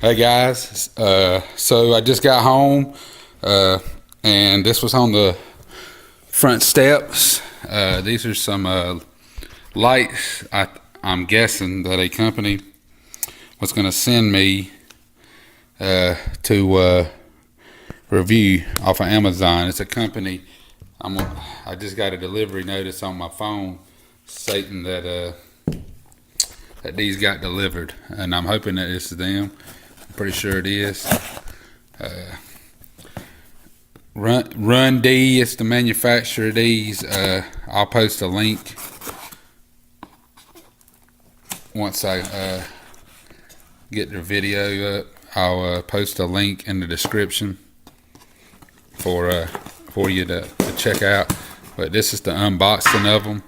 Hey guys, so I just got home, and this was on the front steps. These are some lights. I'm guessing that a company was going to send me to review off of Amazon. It's a company. I just got a delivery notice on my phone stating that these got delivered, and I'm hoping that it's them. Pretty sure it is. Run D is the manufacturer of these. I'll post a link once I get the video up. I'll post a link in the description for you to check out. But this is the unboxing of them.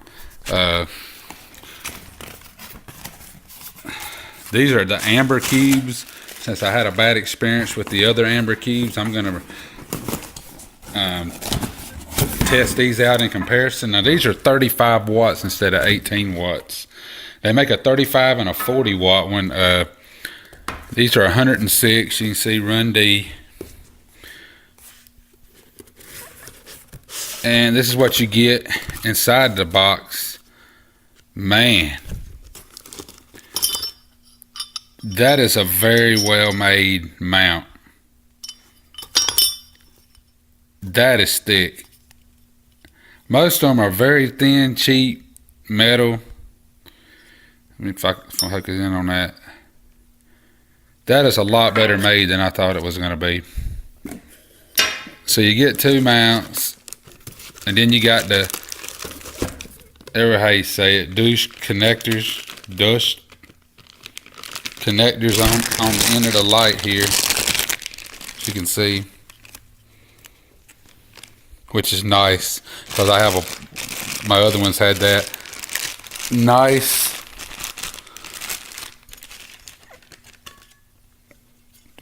These are the amber cubes. Since I had a bad experience with the other amber cubes, I'm going to test these out in comparison. Now these are 35 watts instead of 18 watts. They make a 35 and a 40 watt one. These are 106. You can see Run D. And this is what you get inside the box. Man, that is a very well made mount. That is thick. Most of them are very thin, cheap metal. Let me if I focus in on that. That is a lot better made than I thought it was going to be. So you get two mounts, and then you got the, ever how you say it, douche connectors, connectors on the end of the light here, as you can see, which is nice because I have my other ones had that. Nice.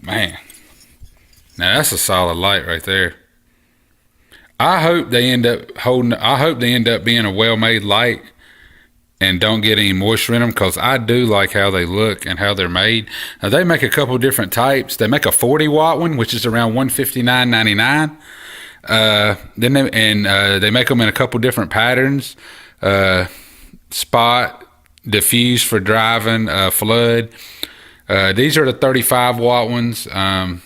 Man, now that's a solid light right there. I hope they end up being a well-made light and don't get any moisture in them, because I do like how they look and how they're made. Now they make a couple different types. They make a 40 watt one, which is around $159.99. They make them in a couple different patterns: spot, diffuse for driving, flood. These are the 35 watt ones. Like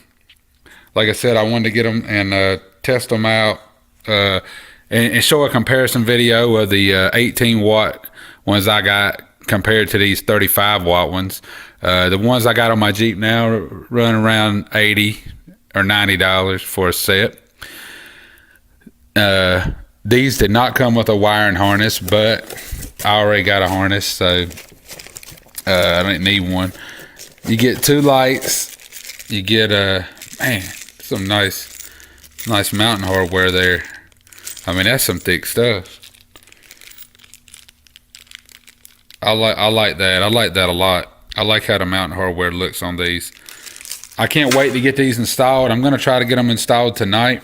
I said, I wanted to get them and test them out and show a comparison video of the 18 watt ones I got compared to these 35 watt ones. The ones I got on my Jeep now run around $80 or $90 for a set. These did not come with a wiring harness, but I already got a harness, so I didn't need one. You get two lights. You get man, some nice mountain hardware there. I mean, that's some thick stuff. I like that. I like that a lot. I like how the mountain hardware looks on these. I can't wait to get these installed. I'm gonna try to get them installed tonight.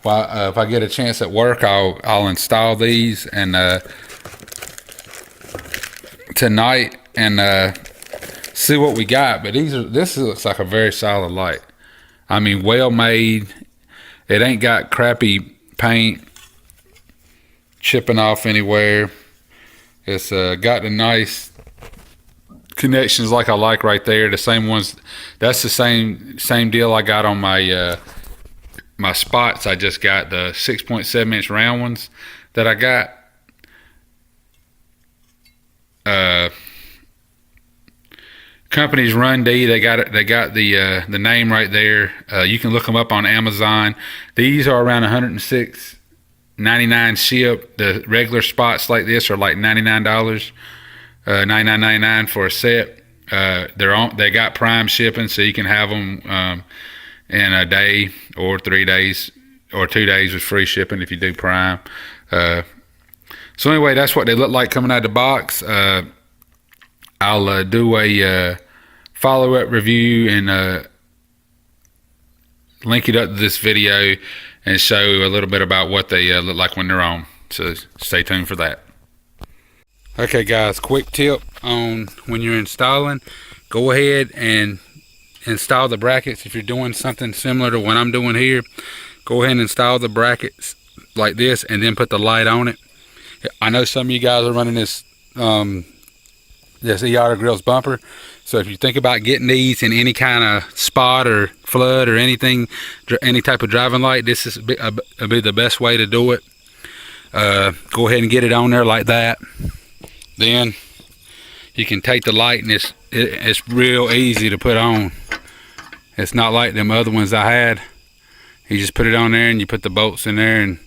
Well, if I get a chance at work, I'll install these and tonight and see what we got. But this looks like a very solid light. I mean, well made. It ain't got crappy paint chipping off anywhere. It's got the nice connections like I like right there. The same ones. That's the same deal I got on my my spots. I just got the 6.7 inch round ones that I got. Company's Run D. They got it. They got the name right there. You can look them up on Amazon. These are around $106.99 ship. The regular spots like this are like $99, $99.99 for a set. They got Prime shipping, so you can have them in a day or 3 days or 2 days with free shipping if you do Prime. So anyway, that's what they look like coming out of the box. I'll do a follow-up review and link it up to this video and show a little bit about what they look like when they're on. So stay tuned for that. Okay guys, quick tip on when you're installing. Go ahead and install the brackets, if you're doing something similar to what I'm doing here, go ahead and install the brackets like this and then put the light on it. I know some of you guys are running this E-Auto Grills bumper, so if you think about getting these in any kind of spot or flood or anything, any type of driving light, this is be the best way to do it. Go ahead and get it on there like that. Then you can take the light, and it's real easy to put on. It's not like them other ones I had. You just put it on there and you put the bolts in there, and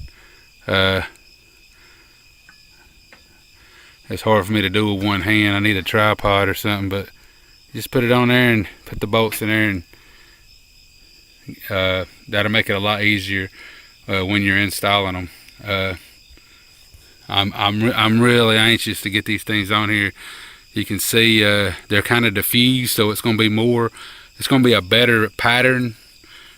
it's hard for me to do with one hand. I need a tripod or something, but just put it on there and put the bolts in there, and that'll make it a lot easier when you're installing them. I'm really anxious to get these things on here. You can see they're kind of diffused, so it's going to be a better pattern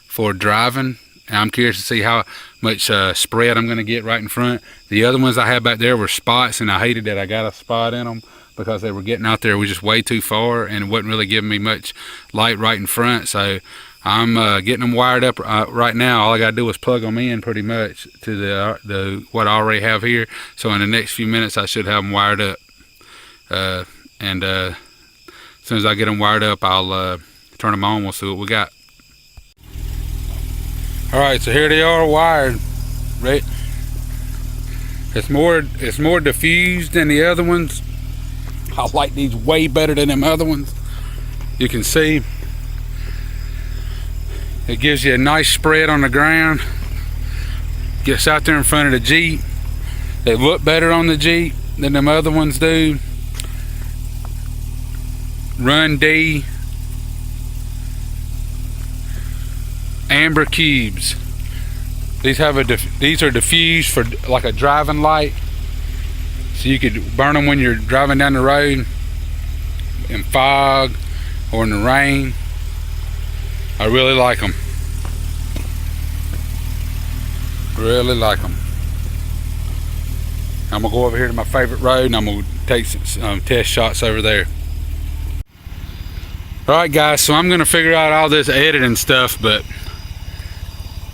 for driving. And I'm curious to see how much spread I'm going to get right in front. The other ones I had back there were spots, and I hated that I got a spot in them because they were getting out there just way too far, and it wasn't really giving me much light right in front. So I'm getting them wired up right now. All I got to do is plug them in pretty much to the what I already have here. So in the next few minutes I should have them wired up. And as soon as I get them wired up, I'll turn them on. We'll see what we got. Alright, so here they are wired. Right, it's more diffused than the other ones. I like these way better than them other ones. You can see it gives you a nice spread on the ground. Gets out there in front of the Jeep. They look better on the Jeep than them other ones do. Run D amber cubes. These are diffused for like a driving light, so you could burn them when you're driving down the road in fog or in the rain. I really like them. Really like them. I'm gonna go over here to my favorite road, and I'm gonna take some test shots over there. Alright guys, so I'm gonna figure out all this editing stuff, but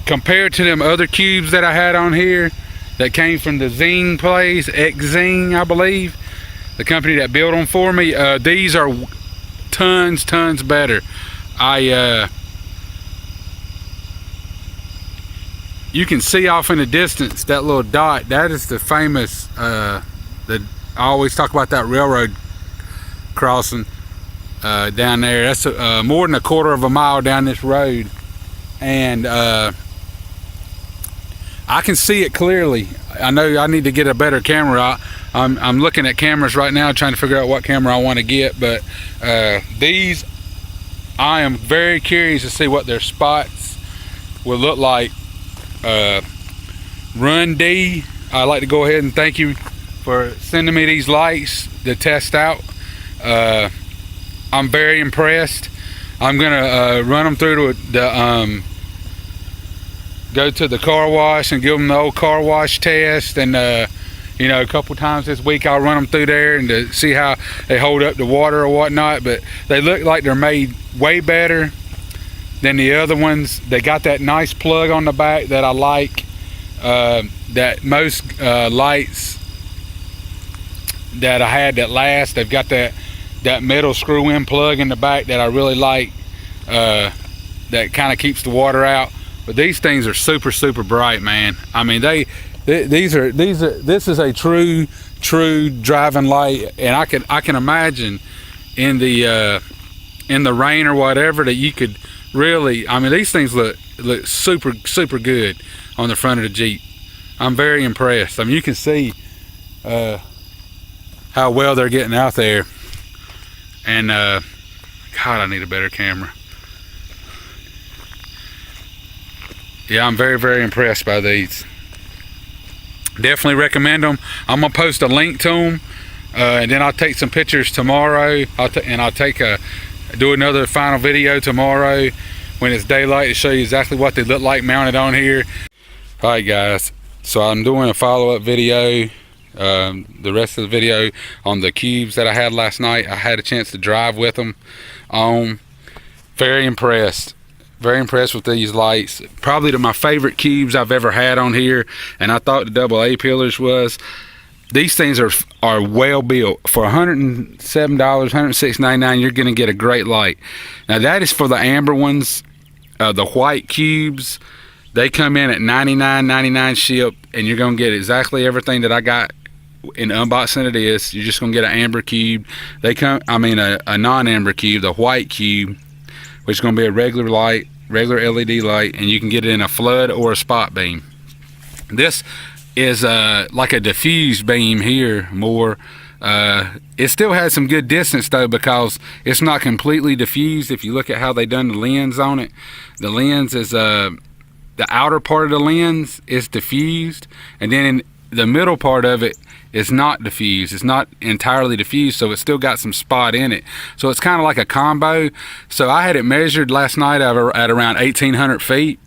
compared to them other cubes that I had on here that came from the Zing place, X-Zing I believe, the company that built them for me, these are tons better. You can see off in the distance that little dot. That is the famous I always talk about, that railroad crossing down there. That's more than a quarter of a mile down this road, and I can see it clearly. I know I need to get a better camera. I'm looking at cameras right now, trying to figure out what camera I want to get, but these, I am very curious to see what their spots will look like. Run D, I'd like to go ahead and thank you for sending me these lights to test out. I'm very impressed. I'm gonna run them through the go to the car wash and give them the old car wash test, and you know, a couple times this week I'll run them through there and to see how they hold up the water or whatnot. But they look like they're made way better than the other ones. They got that nice plug on the back that I like. That most lights that I had that last, they've got that metal screw-in plug in the back that I really like. That kind of keeps the water out. But these things are super bright, man. I mean, this is a true driving light, and I can imagine in the rain or whatever that you could really, I mean, these things look super good on the front of the Jeep. I'm very impressed. I mean, you can see how well they're getting out there, and God, I need a better camera. Yeah, I'm very impressed by these. Definitely recommend them. I'm gonna post a link to them, and then I'll take some pictures tomorrow. I'll do another final video tomorrow when it's daylight to show you exactly what they look like mounted on here. All right, guys. So I'm doing a follow-up video. The rest of the video on the cubes that I had last night. I had a chance to drive with them on Very impressed. Very impressed with these lights. Probably my favorite cubes I've ever had on here, and I thought the double A pillars was. These things are well built. For $107, $106.99, you're going to get a great light. Now that is for the amber ones. The white cubes, they come in at $99.99 shipped, and you're going to get exactly everything that I got in the unboxing of this. You're just going to get an amber cube. They come, I mean a non-amber cube, the white cube, which is going to be a regular light, regular LED light, and you can get it in a flood or a spot beam. This is like a diffused beam here more. It still has some good distance though, because it's not completely diffused. If you look at how they done the lens on it, the lens is the outer part of the lens is diffused, and then in the middle part of it is not diffused. It's not entirely diffused, so it's still got some spot in it. So it's kind of like a combo. So I had it measured last night at around 1,800 feet.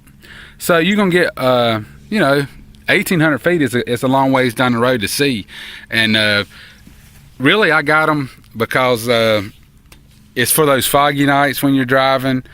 So you're gonna get 1,800 feet is a long ways down the road to see. And really I got them because it's for those foggy nights when you're driving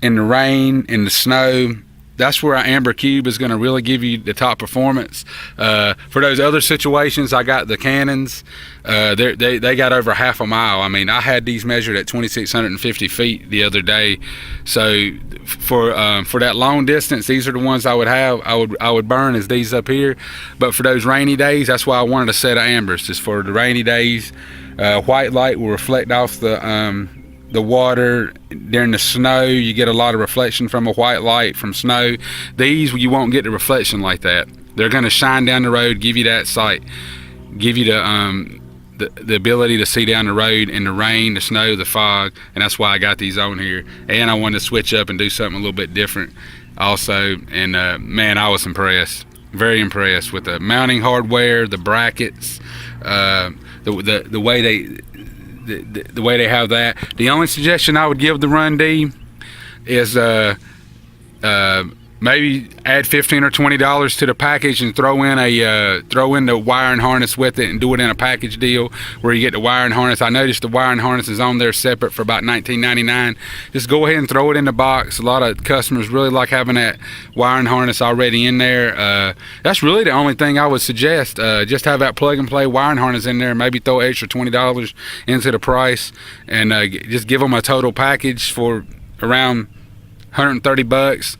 in the rain, in the snow. That's where our amber cube is going to really give you the top performance. For those other situations, I got the Canons. They got over half a mile. I mean, I had these measured at 2,650 feet the other day. So for that long distance, these are the ones I would have. I would burn is these up here. But for those rainy days, that's why I wanted a set of ambers. Just for the rainy days, white light will reflect off the water. During the snow, you get a lot of reflection from a white light from snow. These, you won't get the reflection like that. They're going to shine down the road, give you that sight, give you the ability to see down the road in the rain, the snow, the fog. And that's why I got these on here. And I wanted to switch up and do something a little bit different also. And man, I was impressed, very impressed with the mounting hardware, the brackets, the way they have that. The only suggestion I would give the Run D is maybe add $15 or $20 to the package and throw in the wiring harness with it, and do it in a package deal where you get the wiring harness. I noticed the wiring harness is on there separate for about $19.99. Just go ahead and throw it in the box. A lot of customers really like having that wiring harness already in there. That's really the only thing I would suggest. Just have that plug and play wiring harness in there, maybe throw an extra $20 into the price, and just give them a total package for around $130.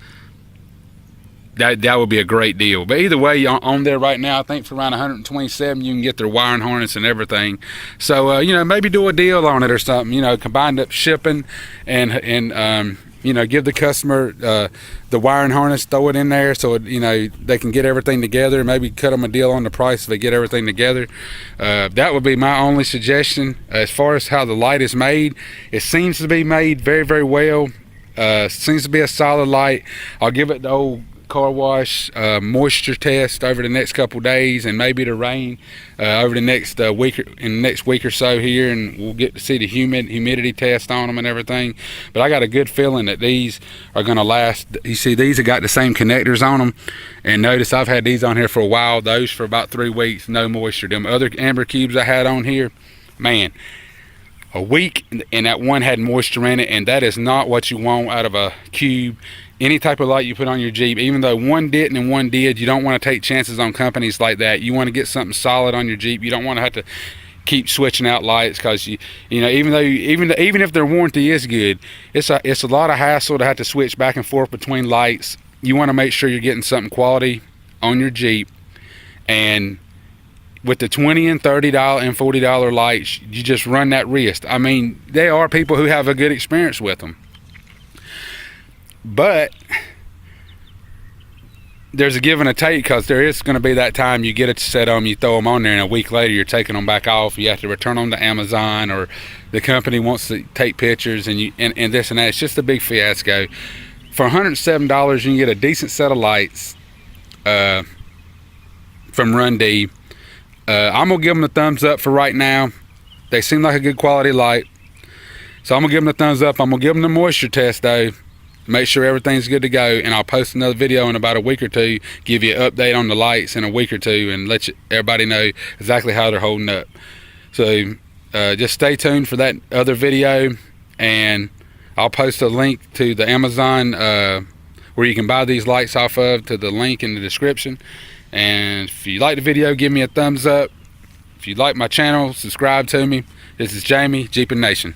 That would be a great deal. But either way, on there right now, I think for around $127, you can get their wiring harness and everything. So maybe do a deal on it or something. Combined up shipping and give the customer the wiring harness, throw it in there so they can get everything together. Maybe cut them a deal on the price if they get everything together. That would be my only suggestion. As far as how the light is made, it seems to be made very, very well. Seems to be a solid light. I'll give it the old car wash moisture test over the next couple days, and maybe the rain over the next week or so here, and we'll get to see the humidity test on them and everything. But I got a good feeling that these are going to last. You see, these have got the same connectors on them, and notice I've had these on here for a while. Those for about 3 weeks, no moisture. Them other amber cubes I had on here, man, a week, and that one had moisture in it, and that is not what you want out of a cube. Any type of light you put on your Jeep, even though one didn't and one did, you don't want to take chances on companies like that. You want to get something solid on your Jeep. You don't want to have to keep switching out lights, because even if their warranty is good, it's a lot of hassle to have to switch back and forth between lights. You want to make sure you're getting something quality on your Jeep. And with the $20 and $30 and $40 lights, you just run that risk. I mean, there are people who have a good experience with them. But there's a give and a take, because there is going to be that time you get it set on, you throw them on there, and a week later you're taking them back off. You have to return them to Amazon, or the company wants to take pictures, and this and that. It's just a big fiasco. For $107, you can get a decent set of lights from Run D. I'm going to give them a thumbs up for right now. They seem like a good quality light, so I'm going to give them a thumbs up. I'm going to give them the moisture test though, make sure everything's good to go, and I'll post another video in about a week or two, give you an update on the lights in a week or two, and let everybody know exactly how they're holding up. So just stay tuned for that other video, and I'll post a link to the Amazon where you can buy these lights off of, to the link in the description. And if you like the video, give me a thumbs up. If you like my channel, subscribe to me. This is Jamie, Jeepin Nation.